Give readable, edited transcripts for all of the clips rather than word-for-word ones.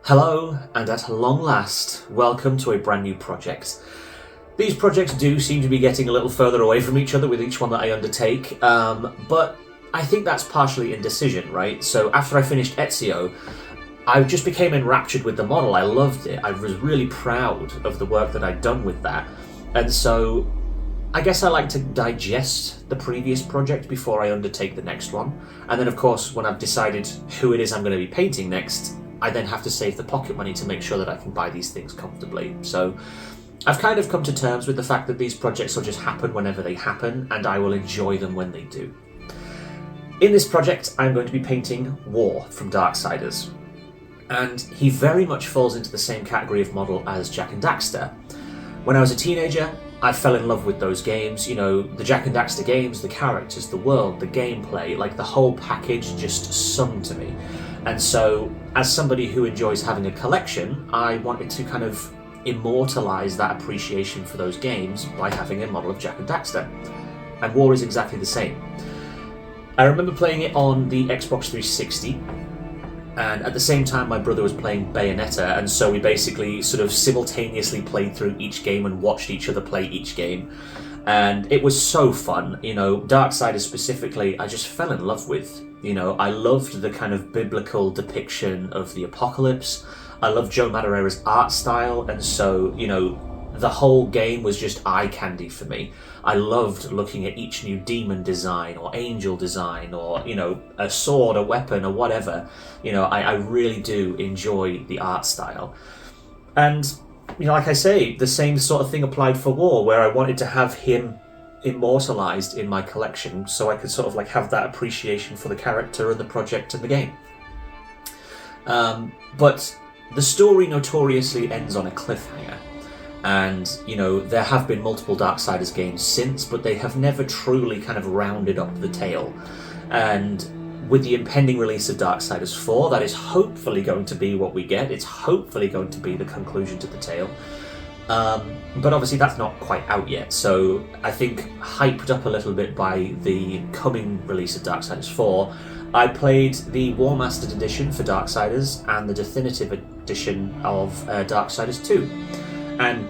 Hello, and at long last, welcome to a brand new project. These projects do seem to be getting a little further away from each other with each one that I undertake, but I think that's partially indecision, right? So after I finished Ezio, I just became enraptured with the model. I loved it. I was really proud of the work that I'd done with that. And so I guess I like to digest the previous project before I undertake the next one. And then, of course, when I've decided who it is I'm going to be painting next, I then have to save the pocket money to make sure that I can buy these things comfortably. So I've kind of come to terms with the fact that these projects will just happen whenever they happen, and I will enjoy them when they do. In this project, I'm going to be painting War from Darksiders. And he very much falls into the same category of model as Jak and Daxter. When I was a teenager, I fell in love with those games. You know, the Jak and Daxter games, the characters, the world, the gameplay, like the whole package just sung to me. And so, as somebody who enjoys having a collection, I wanted to kind of immortalise that appreciation for those games by having a model of Jak and Daxter. And War is exactly the same. I remember playing it on the Xbox 360, and at the same time my brother was playing Bayonetta, and so we basically sort of simultaneously played through each game and watched each other play each game. And it was so fun. You know, Darksiders specifically, I just fell in love with. You know, I loved the kind of biblical depiction of the apocalypse. I loved Joe Madureira's art style, and so, you know, the whole game was just eye candy for me. I loved looking at each new demon design or angel design or, you know, a sword, a weapon or whatever. You know, I really do enjoy the art style. And, you know, like I say, the same sort of thing applied for War, where I wanted to have him immortalised in my collection so I could sort of like have that appreciation for the character and the project and the game. But the story notoriously ends on a cliffhanger. And, you know, there have been multiple Darksiders games since, but they have never truly kind of rounded up the tale. And with the impending release of Darksiders 4, that is hopefully going to be what we get. It's hopefully going to be the conclusion to the tale. But obviously that's not quite out yet, so I think hyped up a little bit by the coming release of Darksiders 4, I played the War Mastered edition for Darksiders and the definitive edition of Darksiders 2, and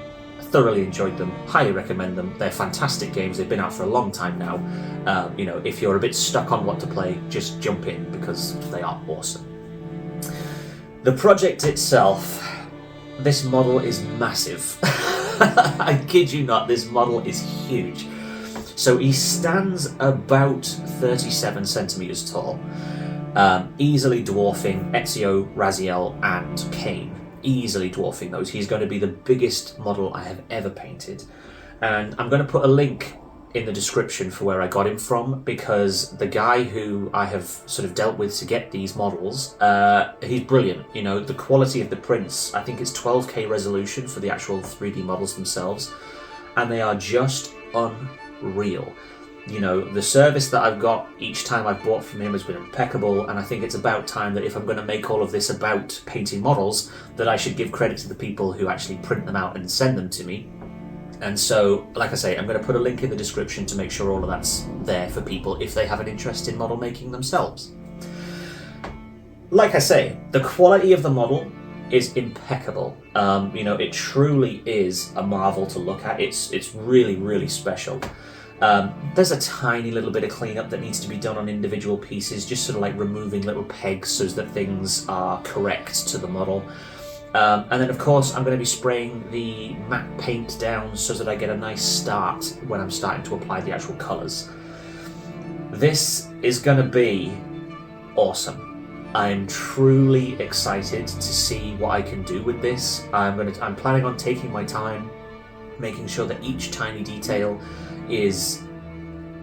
thoroughly enjoyed them, highly recommend them. They're fantastic games, they've been out for a long time now. You know, if you're a bit stuck on what to play, just jump in because they are awesome. The project itself, this model is massive. I kid you not, this model is huge. So he stands about 37 centimetres tall, easily dwarfing Ezio, Raziel and Cain. Easily dwarfing those. He's going to be the biggest model I have ever painted. And I'm going to put a link in the description for where I got him from, because the guy who I have sort of dealt with to get these models, he's brilliant. You know, the quality of the prints, I think it's 12K resolution for the actual 3D models themselves, and they are just unreal. You know, the service that I've got each time I've bought from him has been impeccable, and I think it's about time that if I'm going to make all of this about painting models, that I should give credit to the people who actually print them out and send them to me. And so, like I say, I'm going to put a link in the description to make sure all of that's there for people if they have an interest in model making themselves. Like I say, the quality of the model is impeccable. You know, it truly is a marvel to look at. It's really, really special. There's a tiny little bit of cleanup that needs to be done on individual pieces, just sort of like removing little pegs so that things are correct to the model. And then, of course, I'm going to be spraying the matte paint down so that I get a nice start when I'm starting to apply the actual colours. This is going to be awesome. I'm truly excited to see what I can do with this. I'm planning on taking my time, making sure that each tiny detail is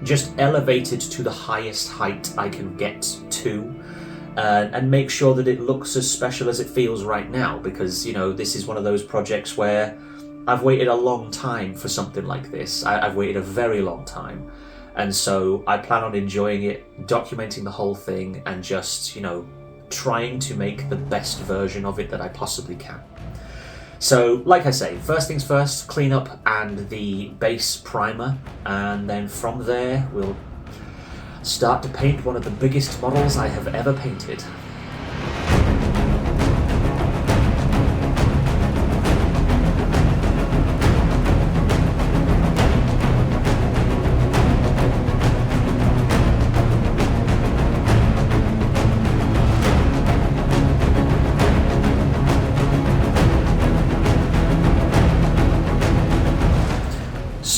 just elevated to the highest height I can get to. And make sure that it looks as special as it feels right now, because, you know, this is one of those projects where I've waited a long time for something like this. I've waited a very long time, and so I plan on enjoying it, documenting the whole thing, and just, you know, trying to make the best version of it that I possibly can. So, like I say, first things first, clean up and the base primer, and then from there we'll start to paint one of the biggest models I have ever painted.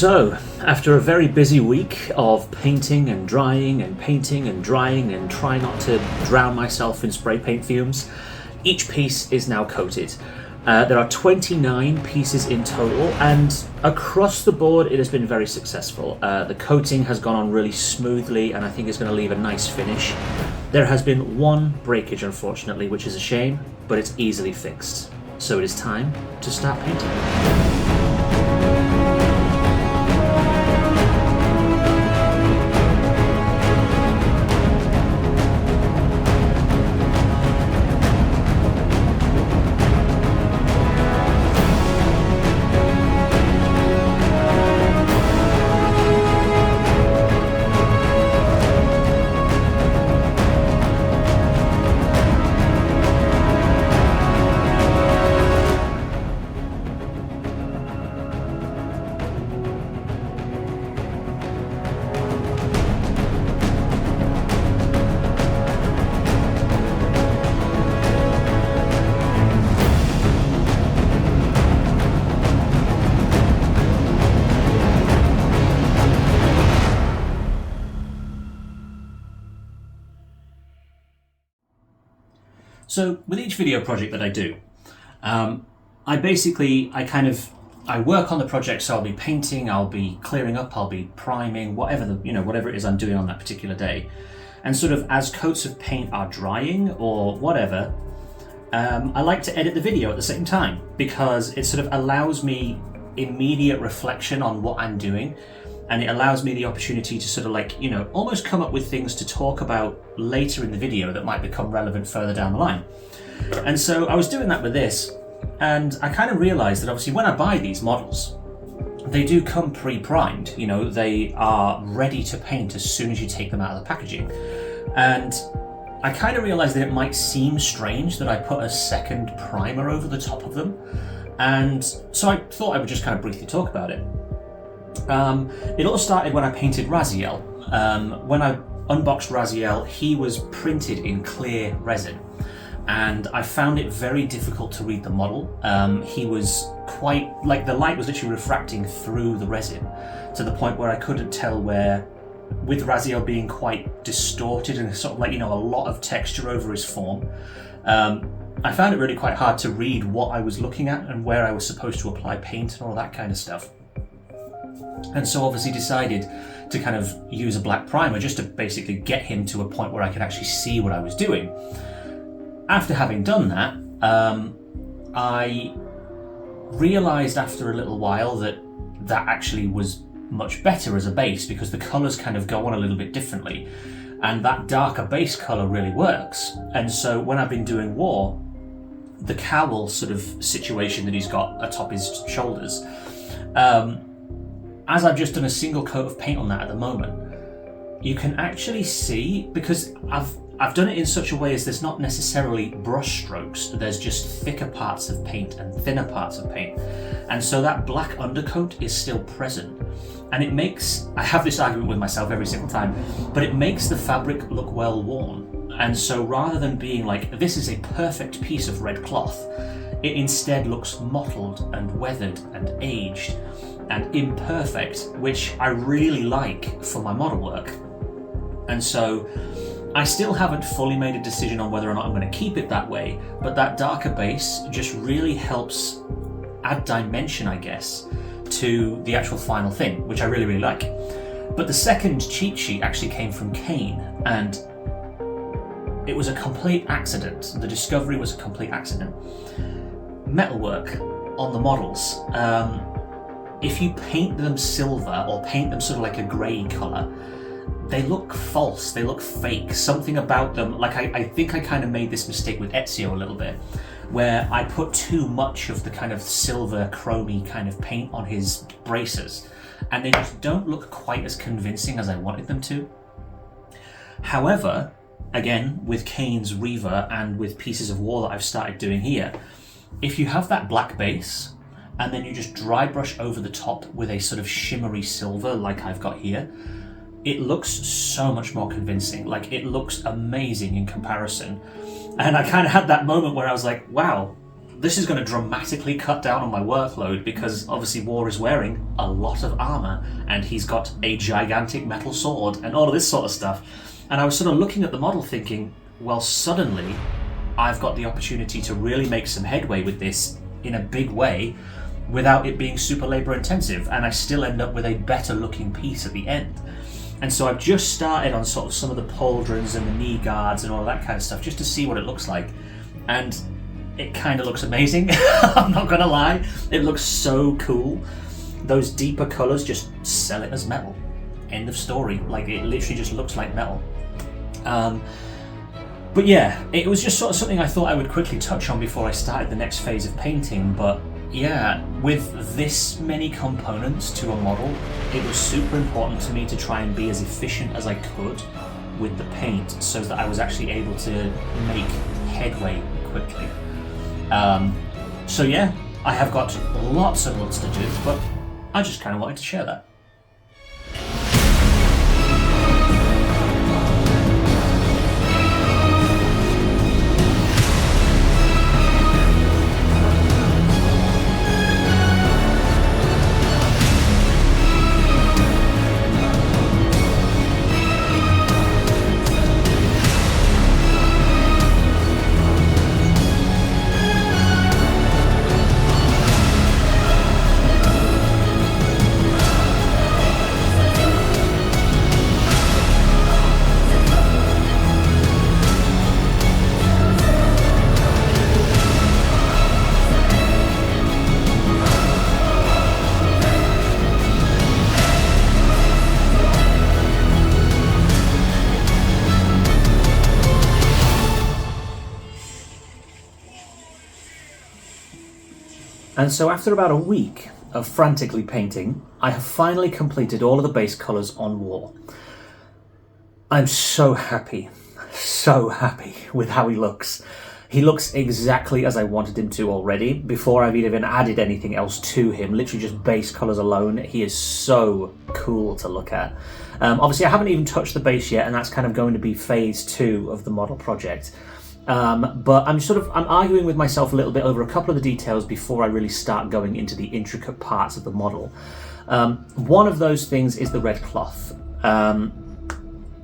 So, after a very busy week of painting and drying and painting and drying and trying not to drown myself in spray paint fumes, each piece is now coated. There are 29 pieces in total, and across the board it has been very successful. The coating has gone on really smoothly, and I think it's going to leave a nice finish. There has been one breakage, unfortunately, which is a shame, but it's easily fixed. So it is time to start painting. So with each video project that I do, I work on the project. So I'll be painting, I'll be clearing up, I'll be priming, whatever it is I'm doing on that particular day. And sort of as coats of paint are drying or whatever, I like to edit the video at the same time, because it sort of allows me immediate reflection on what I'm doing. And it allows me the opportunity to sort of almost come up with things to talk about later in the video that might become relevant further down the line. And so I was doing that with this, and I kind of realized that obviously when I buy these models, they do come pre-primed. They are ready to paint as soon as you take them out of the packaging. And I kind of realized that it might seem strange that I put a second primer over the top of them. And so I thought I would just kind of briefly talk about it. It all started when I painted Raziel. When I unboxed Raziel, he was printed in clear resin, and I found it very difficult to read the model. He was quite, the light was literally refracting through the resin to the point where I couldn't tell where, with Raziel being quite distorted and sort of a lot of texture over his form, I found it really quite hard to read what I was looking at and where I was supposed to apply paint and all that kind of stuff. And so obviously decided to kind of use a black primer just to basically get him to a point where I could actually see what I was doing. After having done that, I realized after a little while that actually was much better as a base, because the colors kind of go on a little bit differently, and that darker base color really works. And so when I've been doing War, the cowl sort of situation that he's got atop his shoulders, as I've just done a single coat of paint on that at the moment, you can actually see, because I've done it in such a way as there's not necessarily brush strokes, there's just thicker parts of paint and thinner parts of paint. And so that black undercoat is still present. And it makes, I have this argument with myself every single time, but it makes the fabric look well worn. And so rather than being like, this is a perfect piece of red cloth, it instead looks mottled and weathered and aged and imperfect, which I really like for my model work. And so I still haven't fully made a decision on whether or not I'm going to keep it that way, but that darker base just really helps add dimension, I guess, to the actual final thing, which I really, really like. But the second cheat sheet actually came from Kane, and it was a complete accident. The discovery was a complete accident. Metalwork on the models, if you paint them silver or paint them sort of like a grey colour, they look false, they look fake. Something about them, I think I kind of made this mistake with Ezio a little bit, where I put too much of the kind of silver chromy kind of paint on his braces, and they just don't look quite as convincing as I wanted them to. However, again, with Kane's Reaver and with pieces of War that I've started doing here, if you have that black base and then you just dry brush over the top with a sort of shimmery silver like I've got here, it looks so much more convincing. Like, it looks amazing in comparison. And I kind of had that moment where I was like, wow, this is going to dramatically cut down on my workload because obviously War is wearing a lot of armour and he's got a gigantic metal sword and all of this sort of stuff. And I was sort of looking at the model thinking, well, suddenly I've got the opportunity to really make some headway with this in a big way without it being super labour intensive, and I still end up with a better looking piece at the end. And so I've just started on sort of some of the pauldrons and the knee guards and all of that kind of stuff just to see what it looks like. And it kind of looks amazing. I'm not gonna lie, it looks so cool. Those deeper colours just sell it as metal. End of story. Like, it literally just looks like metal. But yeah, it was just sort of something I thought I would quickly touch on before I started the next phase of painting. But yeah, with this many components to a model, it was super important to me to try and be as efficient as I could with the paint so that I was actually able to make headway quickly. So yeah, I have got lots and lots to do, but I just kind of wanted to share that. And so after about a week of frantically painting, I have finally completed all of the base colours on War. I'm so happy with how he looks. He looks exactly as I wanted him to already, before I've even added anything else to him. Literally just base colours alone, he is so cool to look at. Obviously I haven't even touched the base yet, and that's kind of going to be phase 2 of the model project. But I'm arguing with myself a little bit over a couple of the details before I really start going into the intricate parts of the model. One of those things is the red cloth.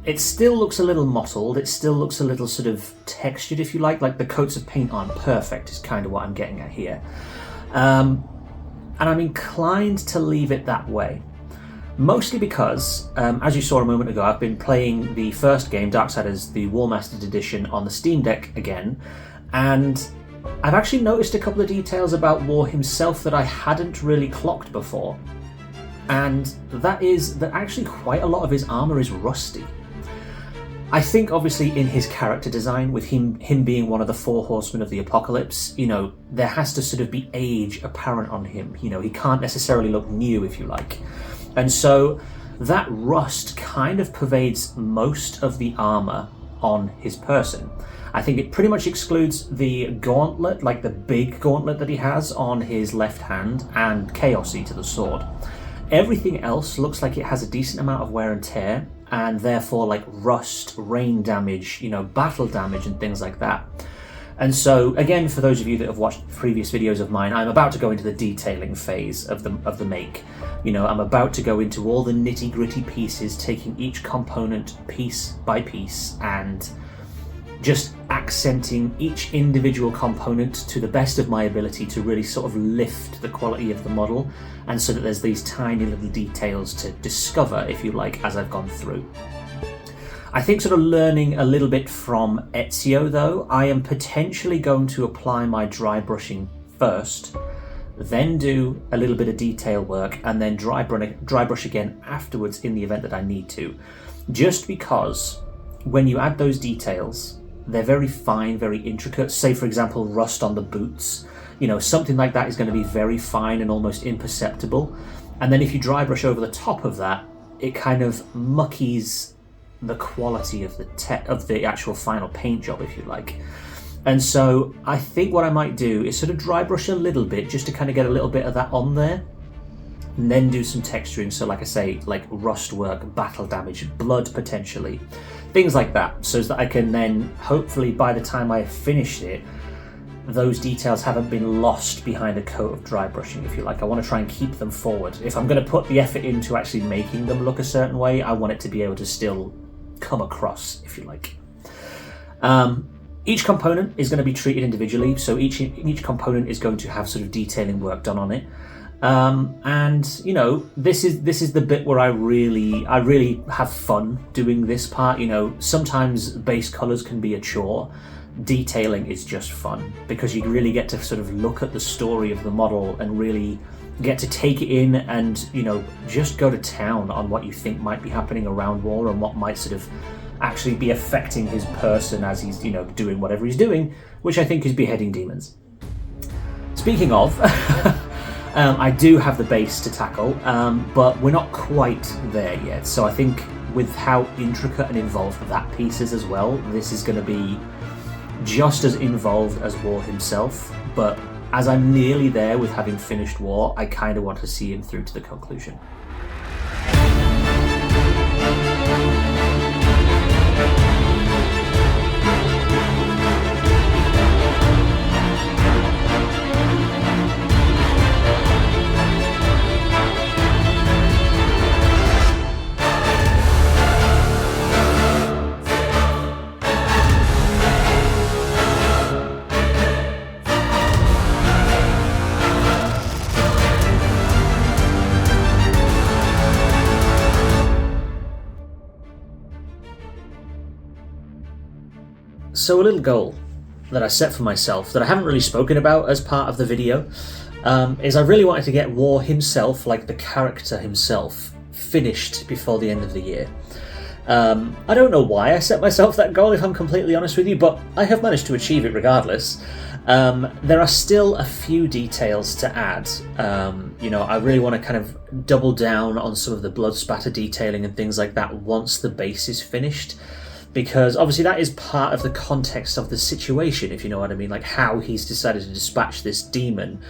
It still looks a little mottled, it still looks a little sort of textured, if you like the coats of paint aren't perfect is kind of what I'm getting at here. And I'm inclined to leave it that way. Mostly because, as you saw a moment ago, I've been playing the first game, Darksiders, the Warmastered Edition, on the Steam Deck again, and I've actually noticed a couple of details about War himself that I hadn't really clocked before, and that is that actually quite a lot of his armour is rusty. I think obviously in his character design, with him being one of the 4 horsemen of the apocalypse, there has to sort of be age apparent on him. He can't necessarily look new, if you like. And so that rust kind of pervades most of the armour on his person. I think it pretty much excludes the gauntlet, like the big gauntlet that he has on his left hand, and Chaosy to the sword. Everything else looks like it has a decent amount of wear and tear, and therefore like rust, rain damage, battle damage and things like that. And so, again, for those of you that have watched previous videos of mine, I'm about to go into the detailing phase of the make. I'm about to go into all the nitty-gritty pieces, taking each component piece by piece and just accenting each individual component to the best of my ability to really sort of lift the quality of the model, and so that there's these tiny little details to discover, if you like, as I've gone through. I think sort of learning a little bit from Ezio though, I am potentially going to apply my dry brushing first, then do a little bit of detail work, and then dry brush again afterwards in the event that I need to. Just because when you add those details, they're very fine, very intricate. Say for example, rust on the boots. Something like that is going to be very fine and almost imperceptible. And then if you dry brush over the top of that, it kind of muckies the quality of the actual final paint job, if you like. And so I think what I might do is sort of dry brush a little bit just to kind of get a little bit of that on there, and then do some texturing. So like I say, like rust work, battle damage, blood potentially, things like that, so that I can then hopefully by the time I have finished it those details haven't been lost behind a coat of dry brushing, if you like. I want to try and keep them forward. If I'm going to put the effort into actually making them look a certain way, I want it to be able to still come across, if you like. Each component is going to be treated individually, so each component is going to have sort of detailing work done on it. And you know, this is the bit where I really have fun doing this part. You know, sometimes base colors can be a chore. Detailing is just fun because you really get to sort of look at the story of the model and really get to take it in and, you know, just go to town on what you think might be happening around War and what might sort of actually be affecting his person as he's, you know, doing whatever he's doing, which I think is beheading demons. Speaking of, I do have the base to tackle, but we're not quite there yet. So I think with how intricate and involved that piece is as well, this is going to be just as involved as War himself, but as I'm nearly there with having finished War, I kind of want to see him through to the conclusion. So a little goal that I set for myself that I haven't really spoken about as part of the video is I really wanted to get War himself, like the character himself, finished before the end of the year. I don't know why I set myself that goal, if I'm completely honest with you, but I have managed to achieve it regardless. There are still a few details to add. You know, I really want to kind of double down on some of the blood spatter detailing and things like that once the base is finished. Because obviously that is part of the context of the situation, if you know what I mean, like how he's decided to dispatch this demon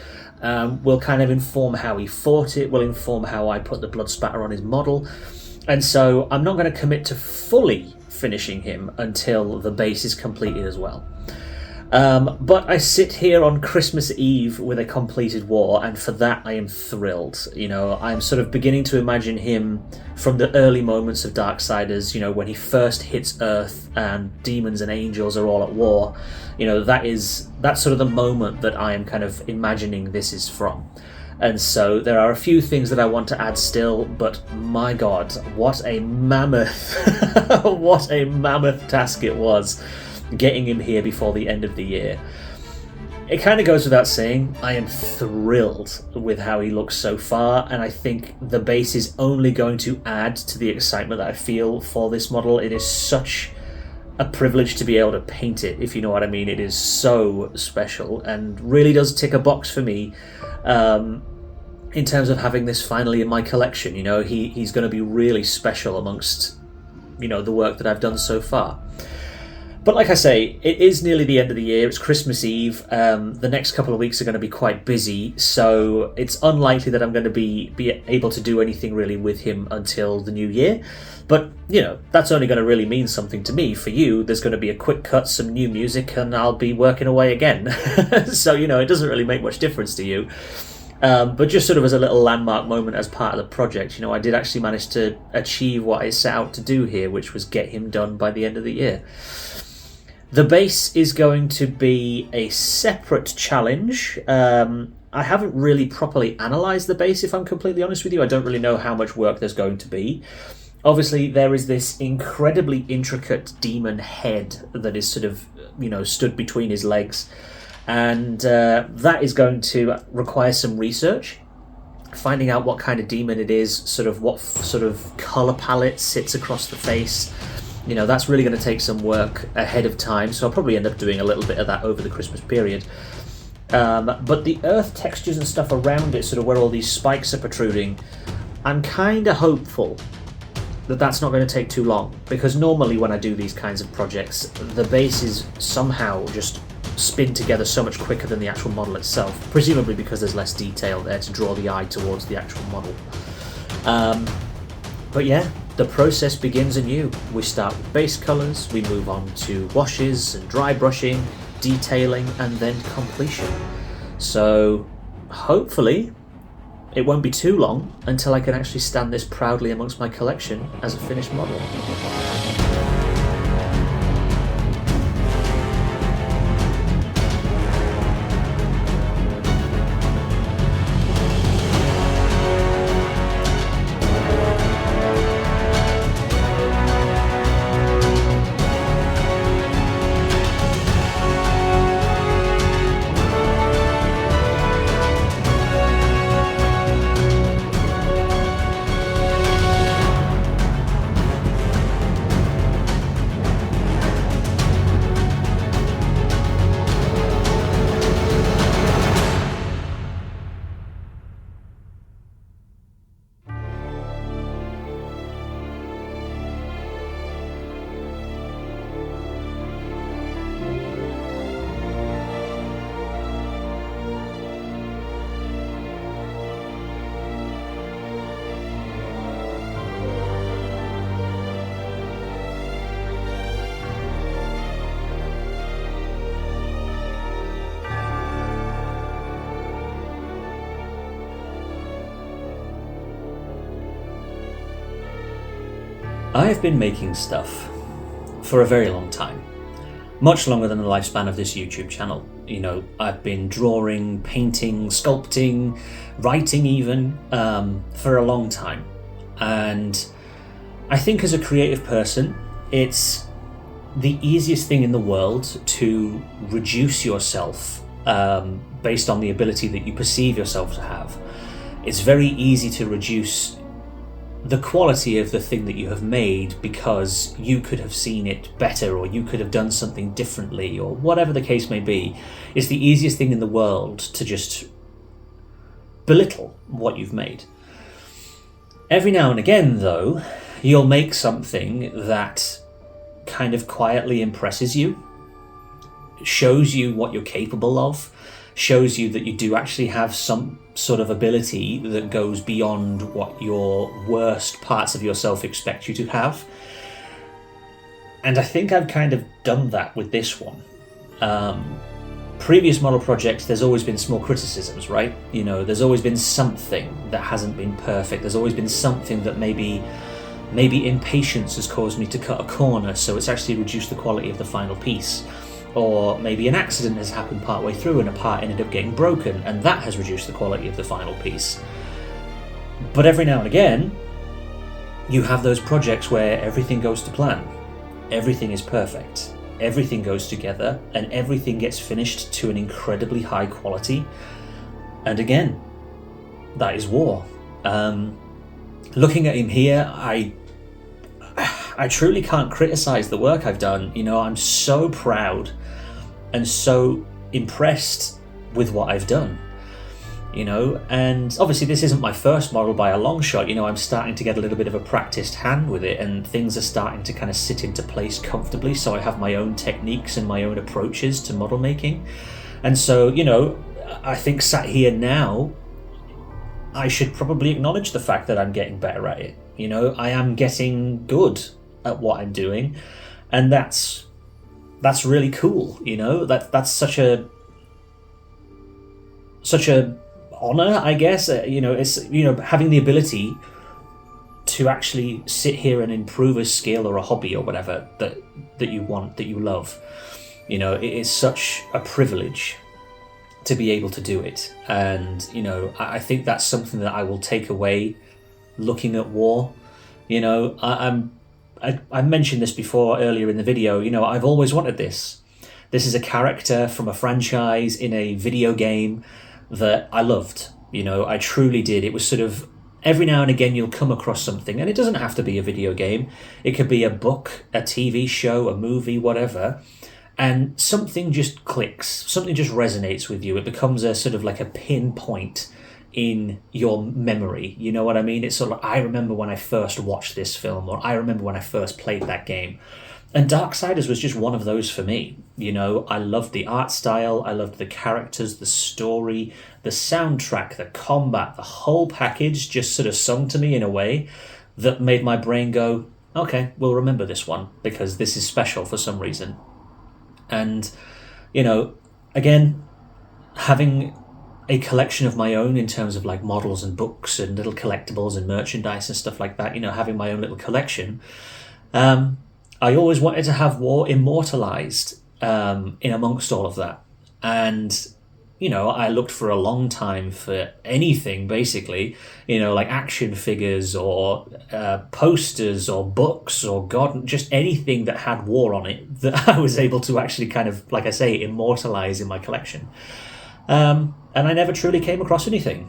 will kind of inform how he fought it, will inform how I put the blood spatter on his model. And so I'm not going to commit to fully finishing him until the base is completed as well. But I sit here on Christmas Eve with a completed War, and for that I am thrilled. You know, I'm sort of beginning to imagine him from the early moments of Darksiders, you know, when he first hits Earth and demons and angels are all at war. You know, that's sort of the moment that I am kind of imagining this is from. And so there are a few things that I want to add still, but my God, what a mammoth, what a mammoth task it was getting him here before the end of the year. It kind of goes without saying, I am thrilled with how he looks so far, and I think the base is only going to add to the excitement that I feel for this model. It is such a privilege to be able to paint it, if you know what I mean. It is so special and really does tick a box for me in terms of having this finally in my collection. You know, he's going to be really special amongst, you know, the work that I've done so far. But like I say, it is nearly the end of the year. It's Christmas Eve. The next couple of weeks are going to be quite busy, so it's unlikely that I'm going to be able to do anything really with him until the new year. But, you know, that's only going to really mean something to me. For you, there's going to be a quick cut, some new music, and I'll be working away again. So, you know, it doesn't really make much difference to you. But just sort of as a little landmark moment as part of the project, you know, I did actually manage to achieve what I set out to do here, which was get him done by the end of the year. The base is going to be a separate challenge. I haven't really properly analysed the base, if I'm completely honest with you. I don't really know how much work there's going to be. Obviously, there is this incredibly intricate demon head that is sort of, you know, stood between his legs. And that is going to require some research. Finding out what kind of demon it is, sort of what sort of colour palette sits across the face. You know, that's really going to take some work ahead of time, so I'll probably end up doing a little bit of that over the Christmas period. But the earth textures and stuff around it, sort of where all these spikes are protruding, I'm kind of hopeful that that's not going to take too long, because normally when I do these kinds of projects, the bases somehow just spin together so much quicker than the actual model itself, presumably because there's less detail there to draw the eye towards the actual model. But yeah, the process begins anew. We start with base colours, we move on to washes and dry brushing, detailing, and then completion. So hopefully it won't be too long until I can actually stand this proudly amongst my collection as a finished model. I have been making stuff for a very long time, much longer than the lifespan of this YouTube channel. You know, I've been drawing, painting, sculpting, writing even, for a long time. And I think as a creative person, it's the easiest thing in the world to reduce yourself based on the ability that you perceive yourself to have. It's very easy to reduce the quality of the thing that you have made because you could have seen it better, or you could have done something differently, or whatever the case may be. It's the easiest thing in the world to just belittle what you've made. Every now and again, though, you'll make something that kind of quietly impresses you, shows you what you're capable of, shows you that you do actually have some sort of ability that goes beyond what your worst parts of yourself expect you to have. And I think I've kind of done that with this one. Previous model projects, there's always been small criticisms, right? You know, there's always been something that hasn't been perfect. There's always been something that maybe impatience has caused me to cut a corner, so it's actually reduced the quality of the final piece. Or maybe an accident has happened partway through and a part ended up getting broken, and that has reduced the quality of the final piece. But every now and again, you have those projects where everything goes to plan. Everything is perfect. Everything goes together, and everything gets finished to an incredibly high quality. And again, that is War. Looking at him here, I truly can't criticize the work I've done. You know, I'm so proud and so impressed with what I've done, you know. And obviously this isn't my first model by a long shot. You know, I'm starting to get a little bit of a practiced hand with it, and things are starting to kind of sit into place comfortably, so I have my own techniques and my own approaches to model making. And so, you know, I think sat here now, I should probably acknowledge the fact that I'm getting better at it. You know, I am getting good at what I'm doing, and that's really cool. You know, that's such a honor, I guess. You know, it's, you know, having the ability to actually sit here and improve a skill or a hobby or whatever that you want, that you love. You know, it is such a privilege to be able to do it. And, you know, I think that's something that I will take away looking at War. You know, I mentioned this before earlier in the video. You know, I've always wanted this. This is a character from a franchise in a video game that I loved. You know, I truly did. It was sort of, every now and again you'll come across something, and it doesn't have to be a video game. It could be a book, a TV show, a movie, whatever. And something just clicks, something just resonates with you. It becomes a sort of like a pinpoint in your memory. You know what I mean? It's sort of, I remember when I first watched this film, or I remember when I first played that game. And Darksiders was just one of those for me. You know, I loved the art style, I loved the characters, the story, the soundtrack, the combat, the whole package just sort of sung to me in a way that made my brain go, okay, we'll remember this one because this is special for some reason. And you know, again, having a collection of my own in terms of like models and books and little collectibles and merchandise and stuff like that, you know, having my own little collection, I always wanted to have war immortalized in amongst all of that. And, you know, I looked for a long time for anything, basically, you know, like action figures or posters or books or God, just anything that had war on it that I was able to actually kind of, like I say, immortalize in my collection. And I never truly came across anything,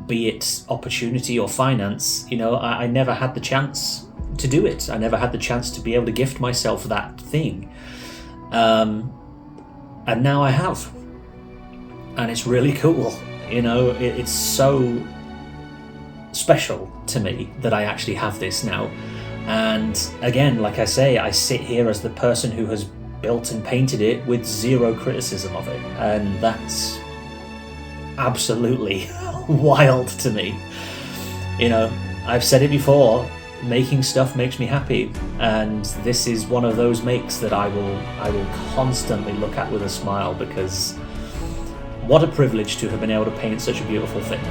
be it opportunity or finance. You know, I never had the chance to do it. I never had the chance to be able to gift myself that thing. And now I have. And it's really cool. You know, it's so special to me that I actually have this now. And again, like I say, I sit here as the person who has built and painted it with zero criticism of it. And that's absolutely wild to me. You know, I've said it before, making stuff makes me happy, and this is one of those makes that I will constantly look at with a smile, because what a privilege to have been able to paint such a beautiful thing.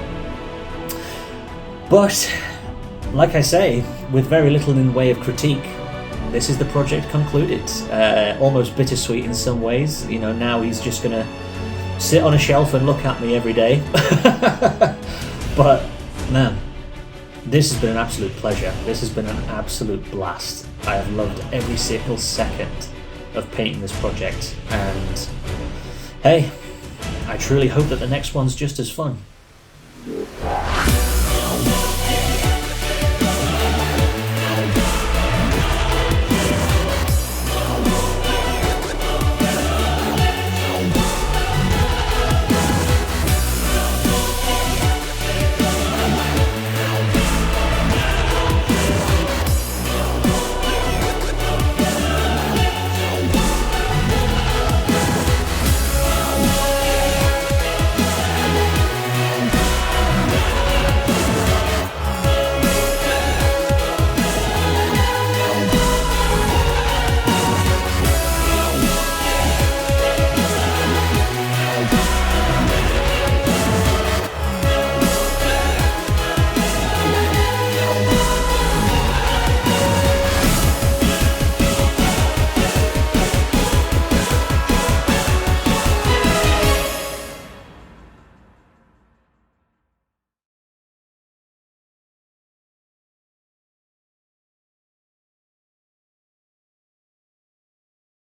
But like I say, with very little in the way of critique, this is the project concluded. Almost bittersweet in some ways. You know, now he's just gonna sit on a shelf and look at me every day. But man, this has been an absolute pleasure. This has been an absolute blast. I have loved every single second of painting this project, and hey, I truly hope that the next one's just as fun.